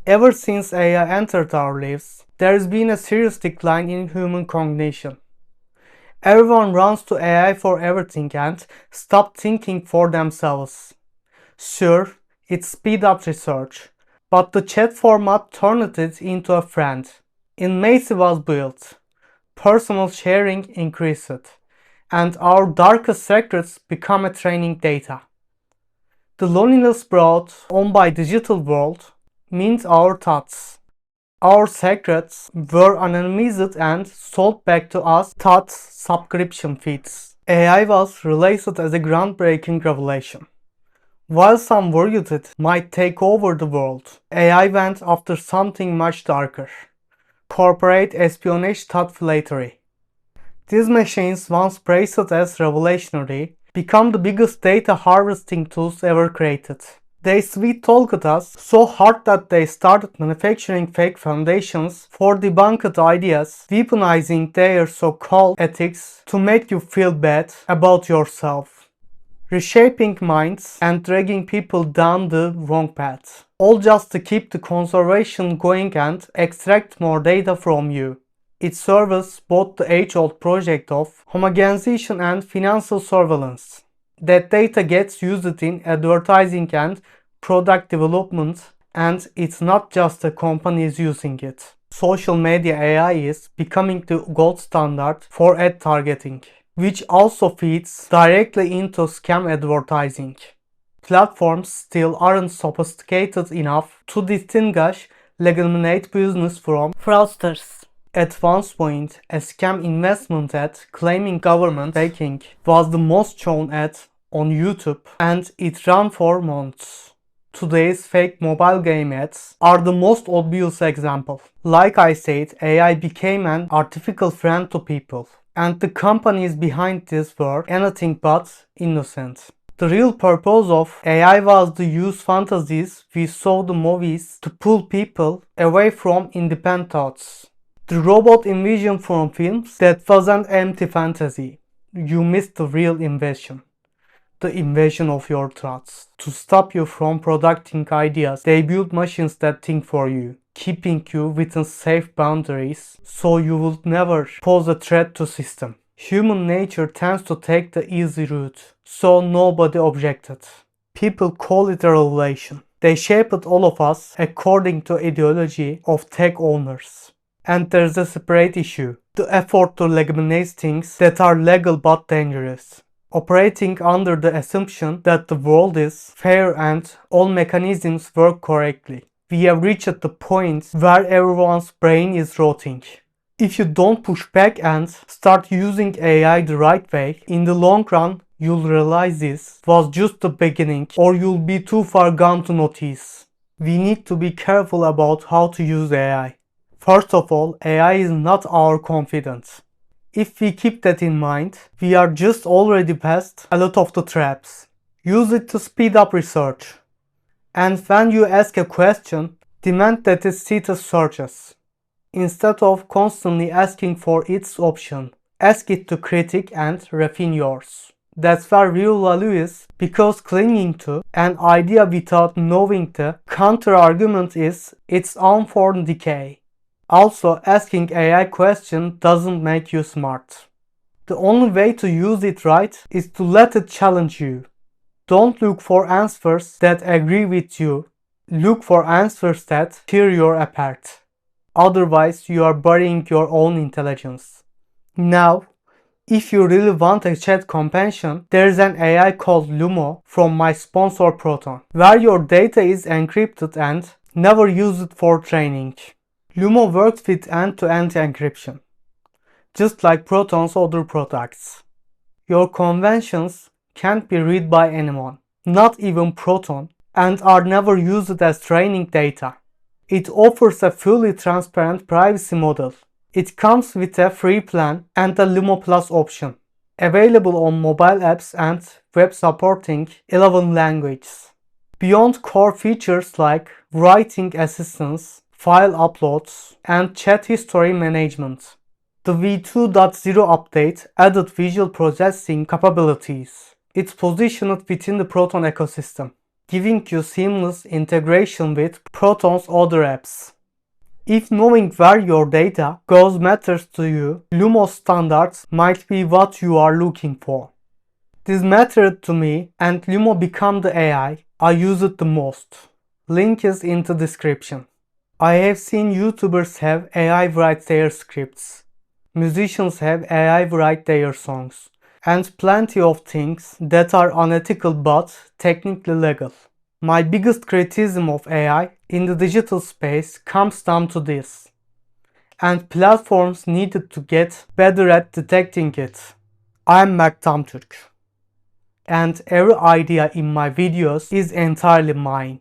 Ever since AI entered our lives, there has been a serious decline in human cognition. Everyone runs to AI for everything and stop thinking for themselves. Sure, it speed up research, but the chat format turned it into a friend. Intimacy was built, personal sharing increased, and our darkest secrets become a training data. The loneliness brought on by digital world means our thoughts. Our secrets were anonymized and sold back to us thought subscription feeds. AI was released as a groundbreaking revelation. While some worried it might take over the world, AI went after something much darker. Corporate espionage thought flattery. These machines, once praised as revolutionary, become the biggest data harvesting tools ever created. They sweet-talked us so hard that they started manufacturing fake foundations for debunked ideas, weaponizing their so-called ethics to make you feel bad about yourself, reshaping minds and dragging people down the wrong path, all just to keep the conservation going and extract more data from you. It serves both the age-old project of homogenization and financial surveillance. That data gets used in advertising and product development, and it's not just the companies using it. Social media AI is becoming the gold standard for ad targeting, which also feeds directly into scam advertising. Platforms still aren't sophisticated enough to distinguish legitimate business from fraudsters. At one point, a scam investment ad claiming government backing was the most shown ad on YouTube, and it ran for months. Today's fake mobile game ads are the most obvious example. Like I said, AI became an artificial friend to people, and the companies behind this were anything but innocent. The real purpose of AI was to use fantasies we saw the movies to pull people away from independent thoughts. The robot invasion from films, that wasn't empty fantasy. You missed the real invasion. The invasion of your thoughts. To stop you from producing ideas, they build machines that think for you, keeping you within safe boundaries so you will never pose a threat to system. Human nature tends to take the easy route, so nobody objected. People call it a revelation. They shaped all of us according to ideology of tech owners. And there's a separate issue, the effort to legitimize things that are legal but dangerous. Operating under the assumption that the world is fair and all mechanisms work correctly. We have reached the point where everyone's brain is rotting. If you don't push back and start using AI the right way, in the long run, you'll realize this was just the beginning, or you'll be too far gone to notice. We need to be careful about how to use AI. First of all, AI is not our confidence. If we keep that in mind, we are just already past a lot of the traps. Use it to speed up research. And when you ask a question, demand that it cites searches. Instead of constantly asking for its option, ask it to critique and refine yours. That's where real value is, because clinging to an idea without knowing the counterargument is its own form decay. Also, asking AI questions doesn't make you smart. The only way to use it right is to let it challenge you. Don't look for answers that agree with you. Look for answers that tear you apart. Otherwise, you are burying your own intelligence. Now, if you really want a chat companion, there's an AI called Lumo from my sponsor Proton, where your data is encrypted and never used for training. Lumo works with end-to-end encryption, just like Proton's other products. Your conventions can't be read by anyone, not even Proton, and are never used as training data. It offers a fully transparent privacy model. It comes with a free plan and a Lumo Plus option, available on mobile apps and web supporting 11 languages. Beyond core features like writing assistance, file uploads, and chat history management, the V2.0 update added visual processing capabilities. It's positioned within the Proton ecosystem. giving you seamless integration with Proton's other apps. If knowing where your data goes matters to you, Lumo standards might be what you are looking for. This mattered to me and Lumo became the AI I use it the most. Link is in the description. I have seen YouTubers have AI write their scripts. Musicians have AI write their songs. And plenty of things that are unethical but technically legal. My biggest criticism of AI in the digital space comes down to this. And platforms needed to get better at detecting it. I'm Mert Türk. And every idea in my videos is entirely mine.